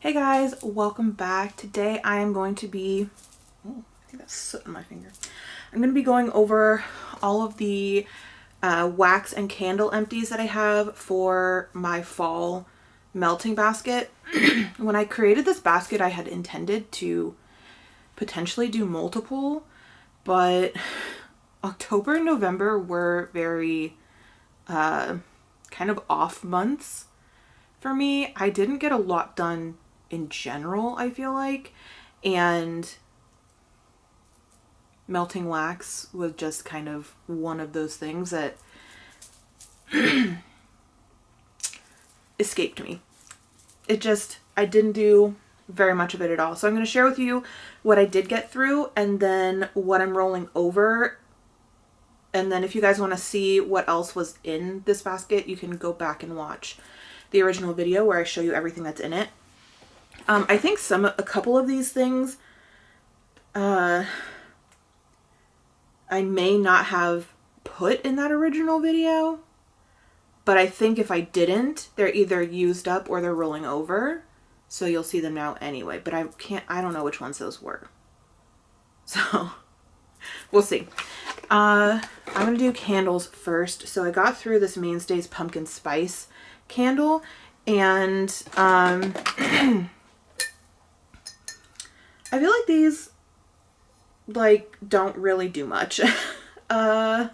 Hey guys, welcome back. Today I am going to be, oh, I think that's soot on my finger. I'm going to be going over all of the wax and candle empties that I have for my fall melting basket. When I created this basket, I had intended to potentially do multiple, but October and November were very kind of off months for me. I didn't get a lot done in general, I feel like, and melting wax was just kind of one of those things that escaped me. I didn't do very much of it at all. So I'm going to share with you what I did get through and then what I'm rolling over. And then if you guys want to see what else was in this basket, you can go back and watch the original video where I show you everything that's in it. I think a couple of these things, I may not have put in that original video, but I think if I didn't, they're either used up or they're rolling over. So you'll see them now anyway, but I don't know which ones those were. So we'll see. I'm going to do candles first. So I got through this Mainstays pumpkin spice candle, and I feel like these don't really do much. But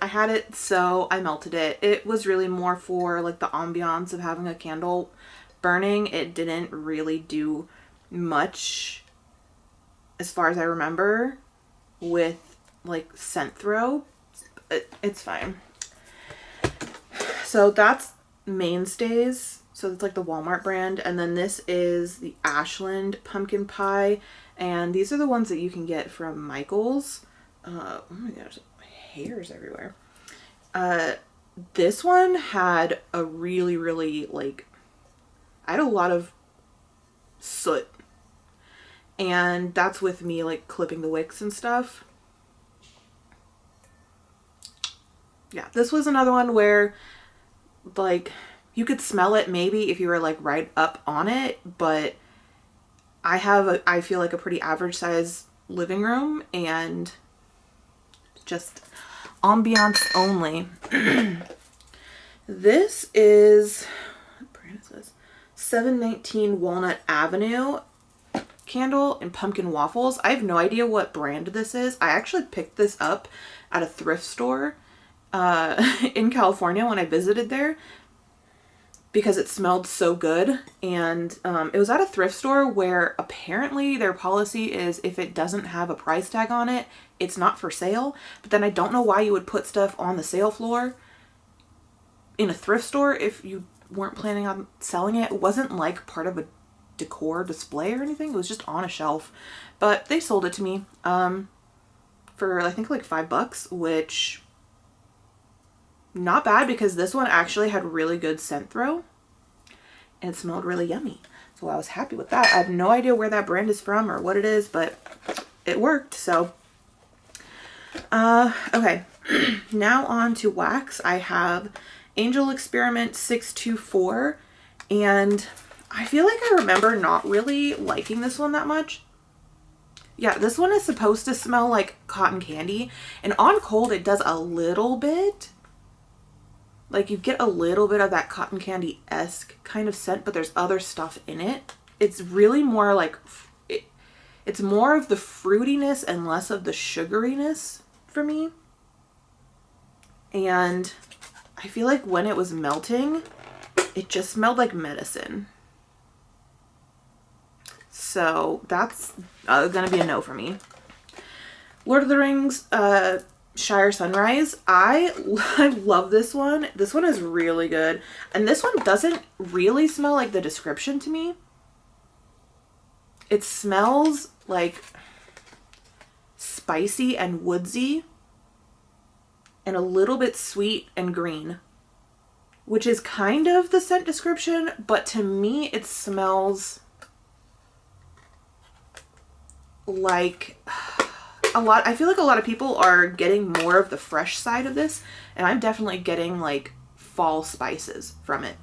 I had it, so I melted it. It was really more for like the ambiance of having a candle burning. It didn't really do much as far as I remember with like scent throw. It's fine. So that's Mainstays. So it's like the Walmart brand. And then this is the Ashland pumpkin pie. And these are the ones that you can get from Michael's. Oh my gosh, hairs everywhere. This one had a really I had a lot of soot. And that's with me like clipping the wicks and stuff. Yeah, this was another one where like you could smell it maybe if you were like right up on it, but I feel like a pretty average size living room and just ambiance only. This is, what brand is this? 719 Walnut Avenue candle and pumpkin waffles. I have no idea what brand this is. I actually picked this up at a thrift store in California when I visited there because it smelled so good. And it was at a thrift store where apparently their policy is if it doesn't have a price tag on it, it's not for sale. But then I don't know why you would put stuff on the sale floor in a thrift store if you weren't planning on selling it. It wasn't like part of a decor display or anything. It was just on a shelf. But they sold it to me for I think like $5, which not bad because this one actually had really good scent throw and it smelled really yummy. So I was happy with that. I have no idea where that brand is from or what it is, but it worked. So, okay. Now on to wax. I have Angel Experiment 624 and I feel like I remember not really liking this one that much. Yeah, this one is supposed to smell like cotton candy and on cold it does a little bit. Like you get a little bit of that cotton candy-esque kind of scent, but there's other stuff in it. It's really more like, it's more of the fruitiness and less of the sugariness for me. And I feel like when it was melting, it just smelled like medicine. So that's gonna be a no for me. Lord of the Rings, Shire Sunrise. I love this one. This one is really good. And this one doesn't really smell like the description to me. It smells like spicy and woodsy and a little bit sweet and green, which is kind of the scent description, but to me it smells like I feel like a lot of people are getting more of the fresh side of this, and I'm definitely getting like fall spices from it.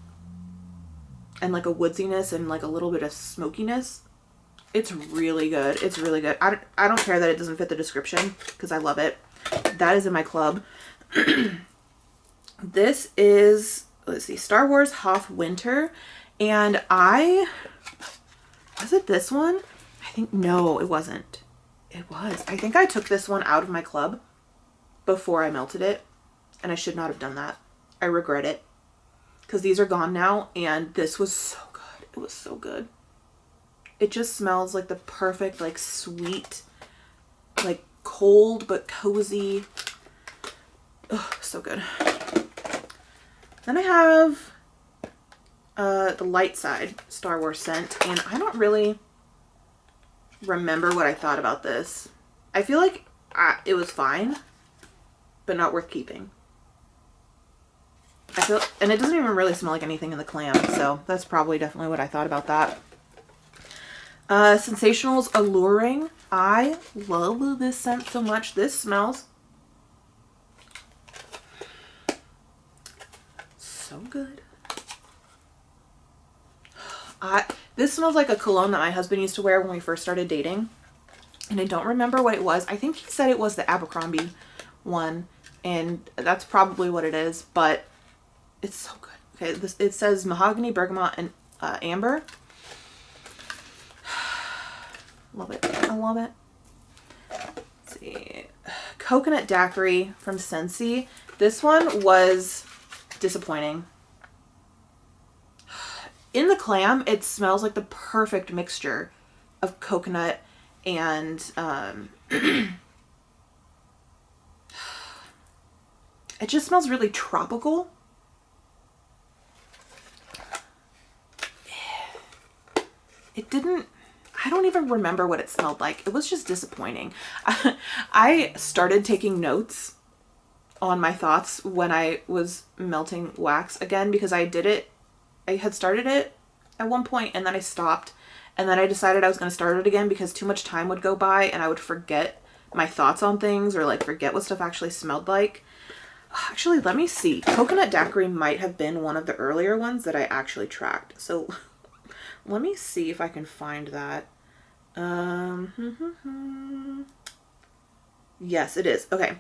and like a woodsiness and like a little bit of smokiness. It's really good. It's really good. I don't care that it doesn't fit the description because I love it. That is in my club. This is, let's see, Star Wars Hoth Winter. And was it this one? I think, no, it wasn't. It was. I think I took this one out of my club before I melted it. And I should not have done that. I regret it. Because these are gone now. And this was so good. It was so good. It just smells like the perfect, like sweet, like cold but cozy. Oh, so good. Then I have the light side Star Wars scent, and I don't really remember what I thought about this. I feel like it was fine, but not worth keeping. And it doesn't even really smell like anything in the clam, so that's probably definitely what I thought about that. Sensational's Alluring. I love this scent so much. This smells so good. This smells like a cologne that my husband used to wear when we first started dating. And I don't remember what it was. I think he said it was the Abercrombie one. And that's probably what it is. But it's so good. Okay, it says mahogany, bergamot, and amber. Love it. I love it. Let's see. Coconut Daiquiri from Scentsy. This one was disappointing. In the clam, it smells like the perfect mixture of coconut and it just smells really tropical. It didn't, I don't even remember what it smelled like. It was just disappointing. I started taking notes on my thoughts when I was melting wax again because I had started it at one point and then I stopped, and then I decided I was going to start it again because too much time would go by and I would forget my thoughts on things or like forget what stuff actually smelled like. Actually, let me see. Coconut Daiquiri might have been one of the earlier ones that I actually tracked. So let me see if I can find that. Yes, it is. Okay.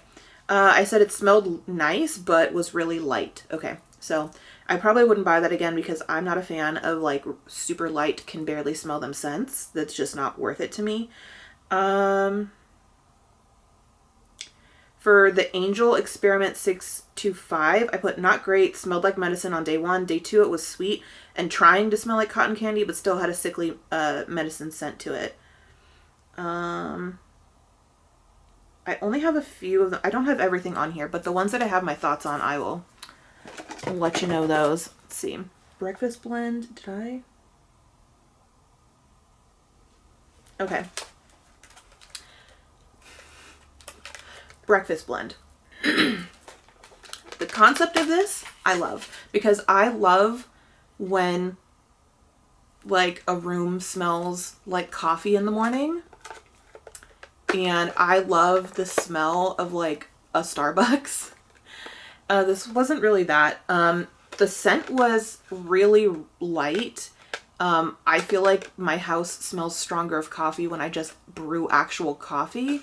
I said it smelled nice, but was really light. Okay. So I probably wouldn't buy that again because I'm not a fan of like super light, can barely smell them scents. That's just not worth it to me. For the Angel Experiment 625, I put not great, smelled like medicine on day 1. Day 2, it was sweet and trying to smell like cotton candy, but still had a sickly medicine scent to it. I only have a few of them. I don't have everything on here, but the ones that I have my thoughts on, I will let you know those. Let's see. Breakfast blend. Did I? Okay. Breakfast blend. The concept of this, I love. Because I love when like a room smells like coffee in the morning. And I love the smell of like a Starbucks. This wasn't really that. The scent was really light. I feel like my house smells stronger of coffee when I just brew actual coffee.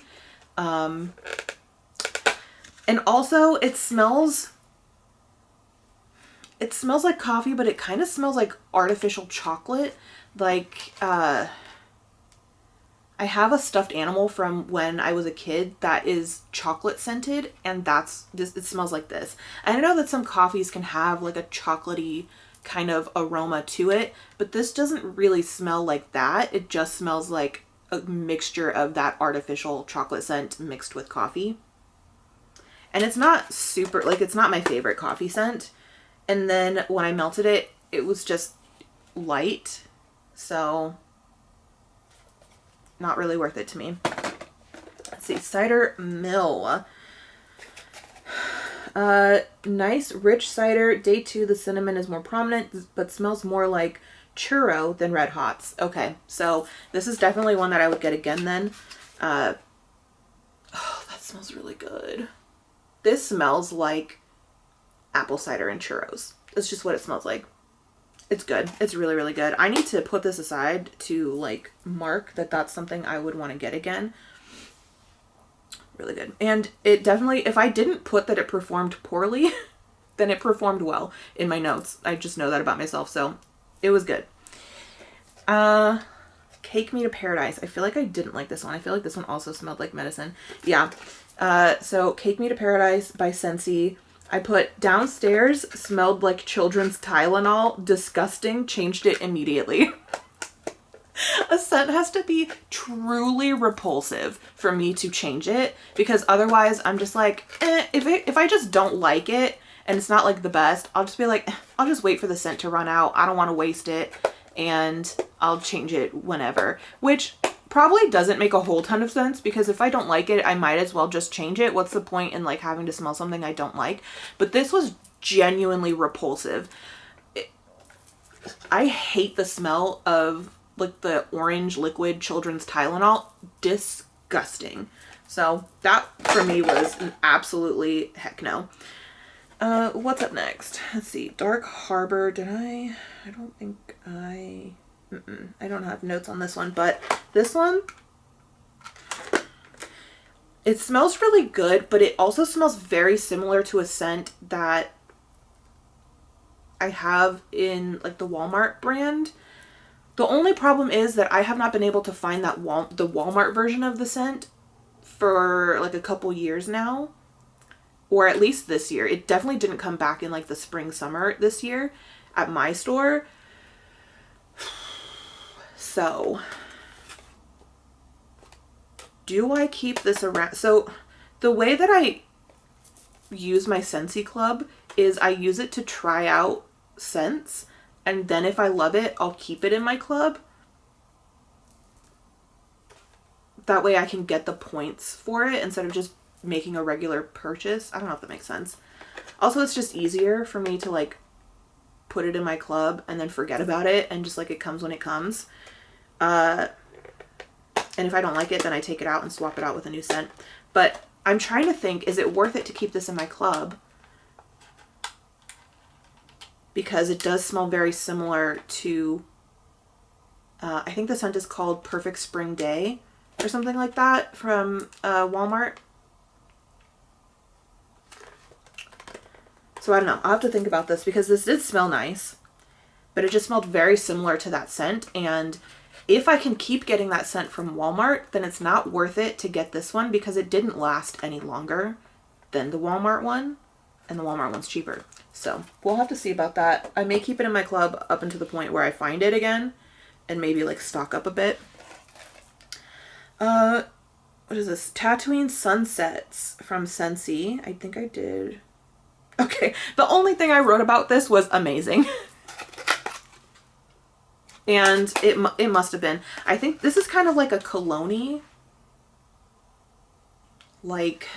And also it smells like coffee, but it kind of smells like artificial chocolate. Like, I have a stuffed animal from when I was a kid that is chocolate scented, and it smells like this. And I know that some coffees can have like a chocolatey kind of aroma to it, but this doesn't really smell like that. It just smells like a mixture of that artificial chocolate scent mixed with coffee. And it's not super, like, it's not my favorite coffee scent. And then when I melted it, it was just light. So not really worth it to me. Let's see, Cider Mill. Nice rich cider. Day 2, the cinnamon is more prominent, but smells more like churro than Red Hots. Okay, so this is definitely one that I would get again then. Oh, that smells really good. This smells like apple cider and churros. That's just what it smells like. It's good. It's really, really good. I need to put this aside to like mark that that's something I would want to get again. Really good. And it definitely, if I didn't put that it performed poorly, then it performed well in my notes. I just know that about myself. So it was good. Cake Me to Paradise. I feel like I didn't like this one. I feel like this one also smelled like medicine. Yeah. So Cake Me to Paradise by Scentsy. I put downstairs, smelled like children's Tylenol. Disgusting. Changed it immediately. A scent has to be truly repulsive for me to change it, because otherwise I'm just like, if I just don't like it and it's not like the best, I'll just be like, I'll just wait for the scent to run out. I don't want to waste it, and I'll change it whenever, which probably doesn't make a whole ton of sense, because if I don't like it, I might as well just change it. What's the point in like having to smell something I don't like? But this was genuinely repulsive. I hate the smell of like the orange liquid children's Tylenol. Disgusting. So that for me was an absolutely heck no. What's up next? Let's see. Dark Harbor. I don't think I don't have notes on this one, but this one, it smells really good, but it also smells very similar to a scent that I have in like the Walmart brand. The only problem is that I have not been able to find that the Walmart version of the scent for like a couple years now, or at least this year. It definitely didn't come back in like the spring, summer this year at my store. So do I keep this around? So the way that I use my Scentsy Club is I use it to try out scents, and then if I love it, I'll keep it in my club. That way I can get the points for it instead of just making a regular purchase. I don't know if that makes sense. Also, it's just easier for me to like put it in my club and then forget about it, and just like it comes when it comes. And if I don't like it, then I take it out and swap it out with a new scent. But I'm trying to think, is it worth it to keep this in my club? Because it does smell very similar to, I think the scent is called Perfect Spring Day or something like that from Walmart. So I don't know. I'll have to think about this, because this did smell nice, but it just smelled very similar to that scent. And if I can keep getting that scent from Walmart, then it's not worth it to get this one, because it didn't last any longer than the Walmart one, and the Walmart one's cheaper. So we'll have to see about that. I may keep it in my club up until the point where I find it again and maybe like stock up a bit. What is this? Tatooine Sunsets from Scentsy. I think I did. Okay. The only thing I wrote about this was amazing. And it must have been. I think this is kind of like a cologne-y, like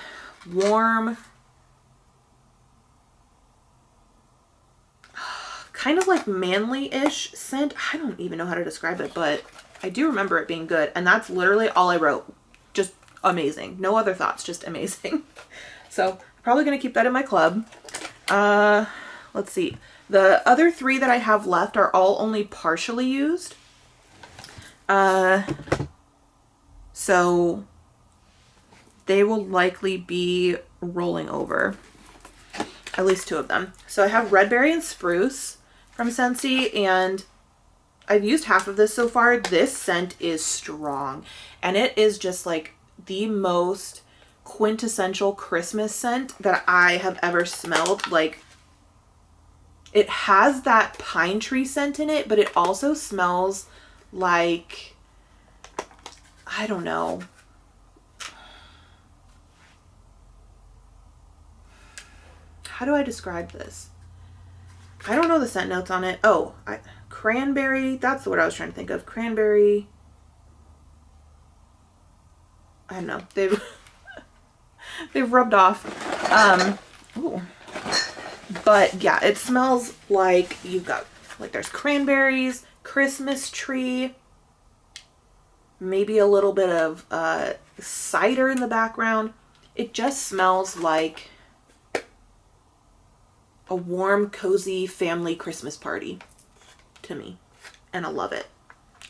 warm, kind of like manly-ish scent. I don't even know how to describe it, but I do remember it being good. And that's literally all I wrote. Just amazing. No other thoughts, just amazing. So probably going to keep that in my club. Let's see. The other three that I have left are all only partially used. So they will likely be rolling over. At least two of them. So I have Red Berry and Spruce from Scentsy, and I've used half of this so far. This scent is strong, and it is just like the most quintessential Christmas scent that I have ever smelled. Like, it has that pine tree scent in it, but it also smells like, I don't know. How do I describe this? I don't know the scent notes on it. Oh, cranberry. That's what I was trying to think of. Cranberry. I don't know. They've rubbed off. Ooh. But yeah, it smells like you've got, like, there's cranberries, Christmas tree, maybe a little bit of cider in the background. It just smells like a warm, cozy family Christmas party. to me, and I love it.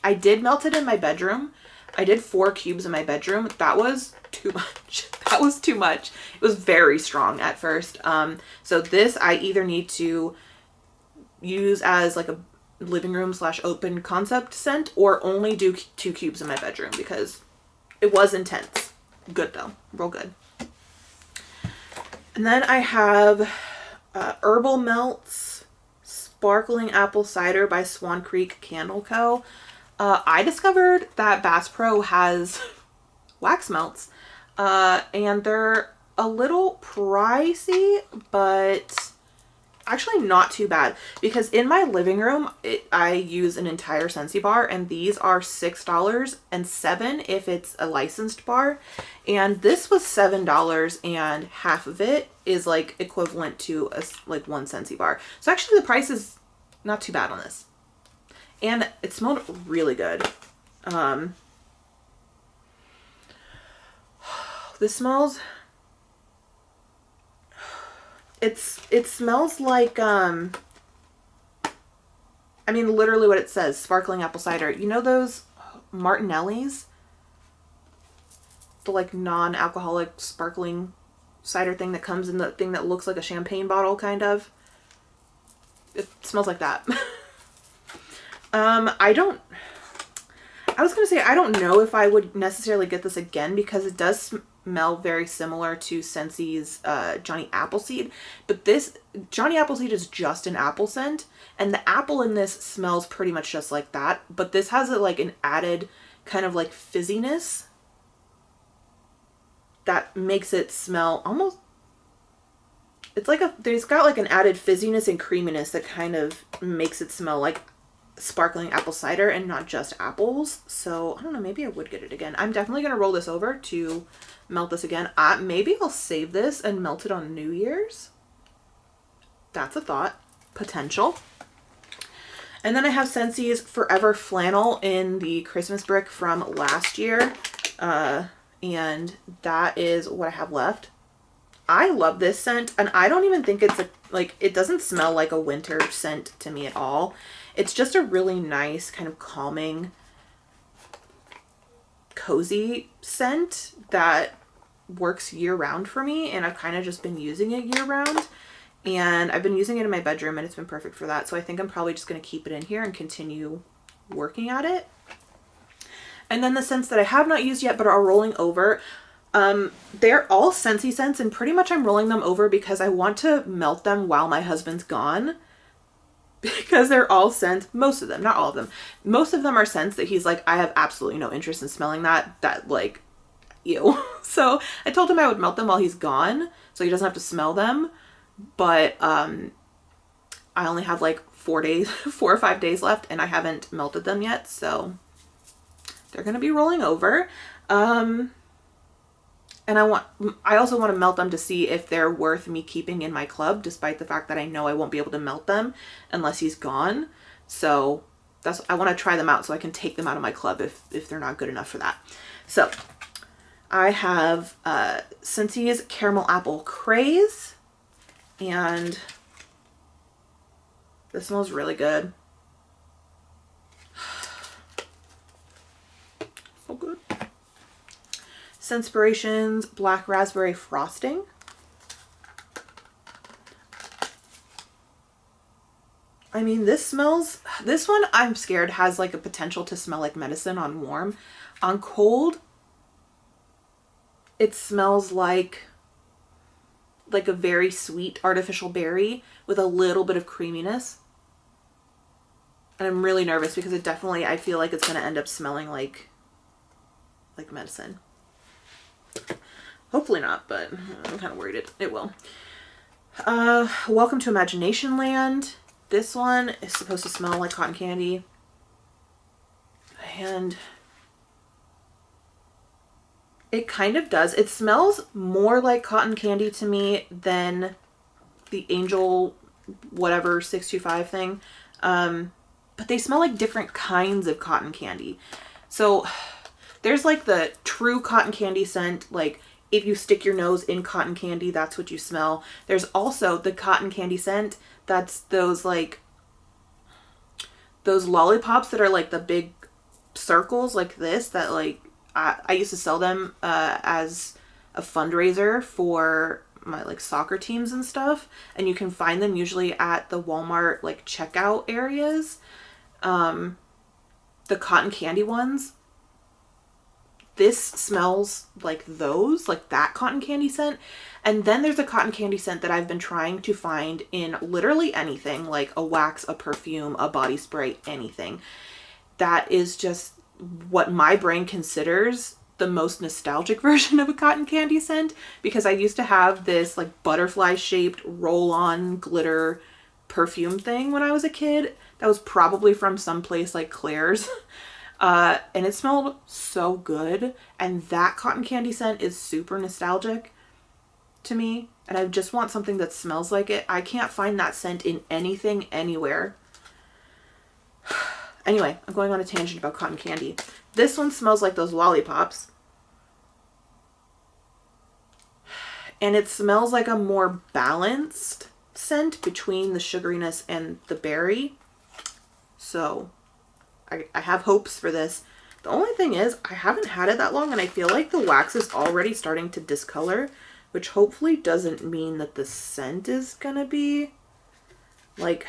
I did melt it in my bedroom. I did 4 cubes in my bedroom. That was too much. That was too much. It was very strong at first. So this I either need to use as like a living room / open concept scent, or only do 2 cubes in my bedroom, because it was intense. Good though, real good. And then I have Herbal Melts Sparkling Apple Cider by Swan Creek Candle Co. I discovered that Bass Pro has wax melts, and they're a little pricey, but actually not too bad, because in my living room I use an entire Scentsy bar, and these are $6 and $7 if it's a licensed bar, and this was $7, and half of it is like equivalent to like 1 Scentsy bar. So actually the price is not too bad on this, and it smelled really good. This smells, it smells like, I mean, literally what it says, sparkling apple cider. You know those Martinelli's? The like non-alcoholic sparkling cider thing that comes in the thing that looks like a champagne bottle, kind of. It smells like that. I was going to say, I don't know if I would necessarily get this again, because it does smell very similar to Scentsy's Johnny Appleseed, but this Johnny Appleseed is just an apple scent, and the apple in this smells pretty much just like that, but this has like an added kind of like fizziness that makes it smell almost, it's like there's got like an added fizziness and creaminess that kind of makes it smell like sparkling apple cider and not just apples. So I don't know, maybe I would get it again. I'm definitely going to roll this over to melt this again. Maybe I'll save this and melt it on New Year's. That's a thought. Potential. And then I have Scentsy's Forever Flannel in the Christmas brick from last year. And that is what I have left. I love this scent, and I don't even think it's it doesn't smell like a winter scent to me at all. It's just a really nice kind of calming, cozy scent that works year round for me, and I've kind of just been using it year round, and I've been using it in my bedroom, and it's been perfect for that. So I think I'm probably just going to keep it in here and continue working at it. And then the scents that I have not used yet but are rolling over, they're all Scentsy scents, and pretty much I'm rolling them over because I want to melt them while my husband's gone, because they're all scents, most of them, not all of them, most of them are scents that he's like, I have absolutely no interest in smelling that like, ew. So I told him I would melt them while he's gone so he doesn't have to smell them, but I only have like 4 or 5 days left, and I haven't melted them yet, so they're gonna be rolling over. And I also want to melt them to see if they're worth me keeping in my club, despite the fact that I know I won't be able to melt them unless he's gone. So I want to try them out so I can take them out of my club if they're not good enough for that. So I have Scentsy's Caramel Apple Craze, and this smells really good. So good. Scentspirations Black Raspberry Frosting. I mean, this one I'm scared has like a potential to smell like medicine on warm. On cold, it smells like a very sweet artificial berry with a little bit of creaminess. And I'm really nervous because I feel like it's going to end up smelling like medicine. Hopefully not, but I'm kind of worried it will. Welcome to Imagination Land. This one is supposed to smell like cotton candy. And it kind of does. It smells more like cotton candy to me than the Angel whatever 625 thing. But they smell like different kinds of cotton candy. So there's like the true cotton candy scent, like if you stick your nose in cotton candy, that's what you smell. There's also the cotton candy scent that's those like those lollipops that are like the big circles like this that like I used to sell them as a fundraiser for my like soccer teams and stuff, and you can find them usually at the Walmart like checkout areas. The cotton candy ones, this smells like those, like that cotton candy scent. And then there's a cotton candy scent that I've been trying to find in literally anything, like a wax, a perfume, a body spray, anything. That is just what my brain considers the most nostalgic version of a cotton candy scent, because I used to have this like butterfly shaped roll-on glitter perfume thing when I was a kid that was probably from someplace like Claire's. And it smelled so good, and that cotton candy scent is super nostalgic to me, and I just want something that smells like it. I can't find that scent in anything anywhere. Anyway, I'm going on a tangent about cotton candy. This one smells like those lollipops. And it smells like a more balanced scent between the sugariness and the berry. So I have hopes for this. The only thing is, I haven't had it that long, and I feel like the wax is already starting to discolor, which hopefully doesn't mean that the scent is gonna be like,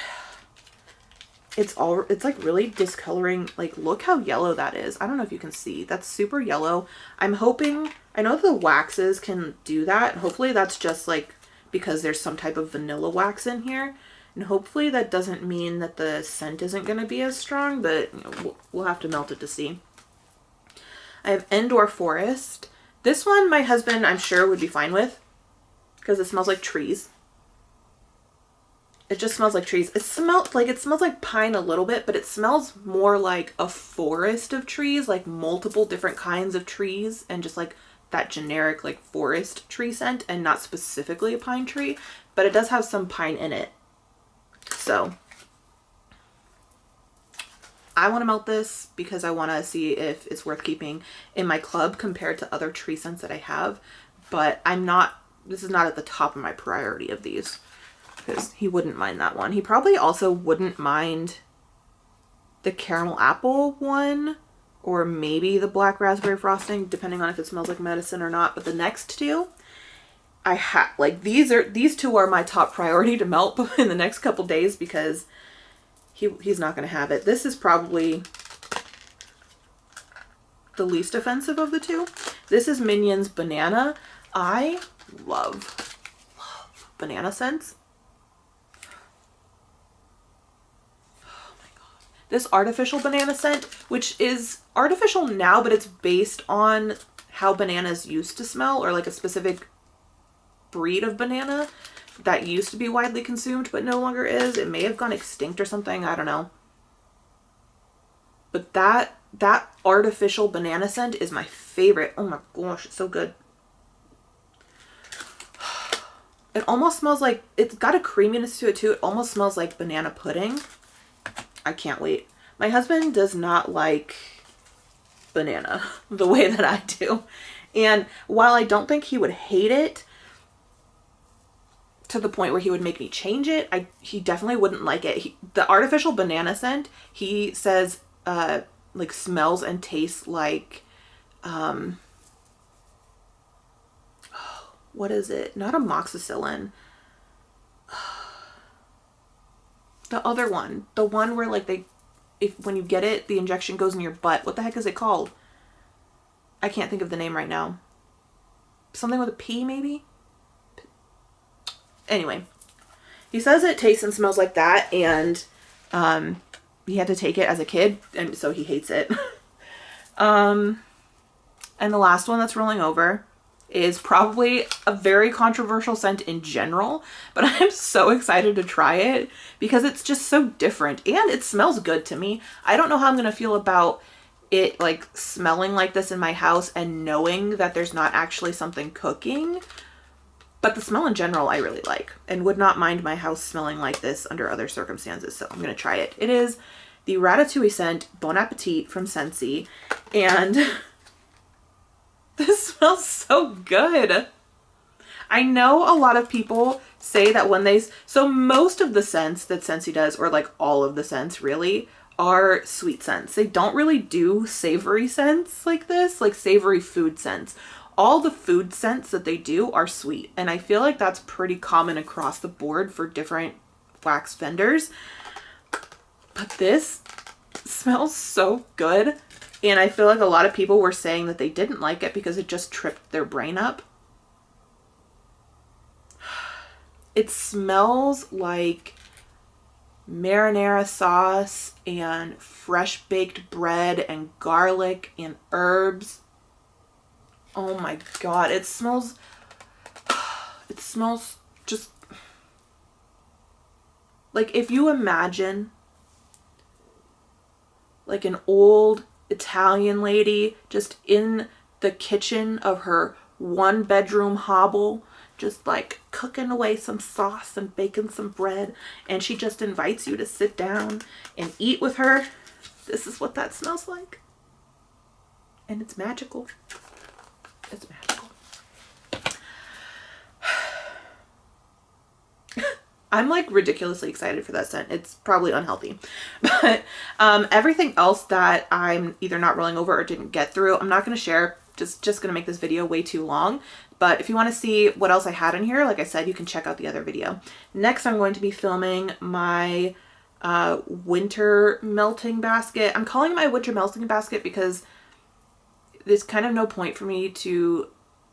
it's like really discoloring. Like, look how yellow that is. I don't know if you can see. That's super yellow. I'm hoping, I know the waxes can do that. Hopefully that's just like because there's some type of vanilla wax in here. And hopefully that doesn't mean that the scent isn't going to be as strong, but you know, we'll have to melt it to see. I have Indoor Forest. This one my husband, I'm sure, would be fine with because it smells like trees. It just smells like trees. It smells like pine a little bit, but it smells more like a forest of trees, like multiple different kinds of trees, and just like that generic like forest tree scent, and not specifically a pine tree, but it does have some pine in it. So I want to melt this because I want to see if it's worth keeping in my club compared to other tree scents that I have, but this is not at the top of my priority of these, because he wouldn't mind that one. He probably also wouldn't mind the caramel apple one, or maybe the black raspberry frosting, depending on if it smells like medicine or not. But the next two, I have, like, these two are my top priority to melt in the next couple days, because he's not going to have it. This is probably the least offensive of the two. This is Minions Banana. I love banana scents. Oh my god. This artificial banana scent, which is artificial now, but it's based on how bananas used to smell, or like a specific breed of banana that used to be widely consumed but no longer is. It may have gone extinct or something, I don't know. But that artificial banana scent is my favorite. Oh my gosh, it's so good. It almost smells like, it's got a creaminess to it too. It almost smells like banana pudding. I can't wait. My husband does not like banana the way that I do. And while I don't think he would hate it to the point where he would make me change it, he definitely wouldn't like it. The artificial banana scent, he says, like smells and tastes like, what is it? Not amoxicillin. The other one. The one where like when you get it, the injection goes in your butt. What the heck is it called? I can't think of the name right now. Something with a P, maybe? Anyway. He says it tastes and smells like that, and he had to take it as a kid, and so he hates it. And the last one that's rolling over is probably a very controversial scent in general, but I'm so excited to try it because it's just so different, and it smells good to me. I don't know how I'm going to feel about it like smelling like this in my house and knowing that there's not actually something cooking, but the smell in general I really like, and would not mind my house smelling like this under other circumstances, so I'm going to try it. It is the Ratatouille scent Bon Appetit from Scentsy, and this smells so good. I know a lot of people say that when so most of the scents that Scentsy does, or like all of the scents really, are sweet scents. They don't really do savory scents like this, like savory food scents. All the food scents that they do are sweet. And I feel like that's pretty common across the board for different wax vendors. But this smells so good. And I feel like a lot of people were saying that they didn't like it because it just tripped their brain up. It smells like marinara sauce and fresh baked bread and garlic and herbs. Oh my God, it smells just like, if you imagine like an old Italian lady just in the kitchen of her 1-bedroom hovel, just like cooking away some sauce and baking some bread, and she just invites you to sit down and eat with her. This is what that smells like. And it's magical. It's magical. I'm like ridiculously excited for that scent. It's probably unhealthy. But everything else that I'm either not rolling over or didn't get through, I'm not going to share. Just going to make this video way too long. But if you want to see what else I had in here, like I said, you can check out the other video. Next, I'm going to be filming my winter melting basket. I'm calling it my winter melting basket because there's kind of no point for me to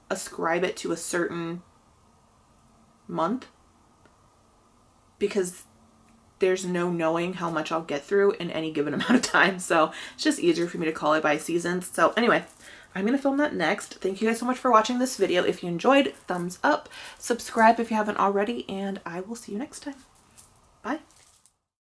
ascribe it to a certain month, because there's no knowing how much I'll get through in any given amount of time. So it's just easier for me to call it by seasons. So anyway, I'm going to film that next. Thank you guys so much for watching this video. If you enjoyed, thumbs up, subscribe if you haven't already, and I will see you next time. Bye.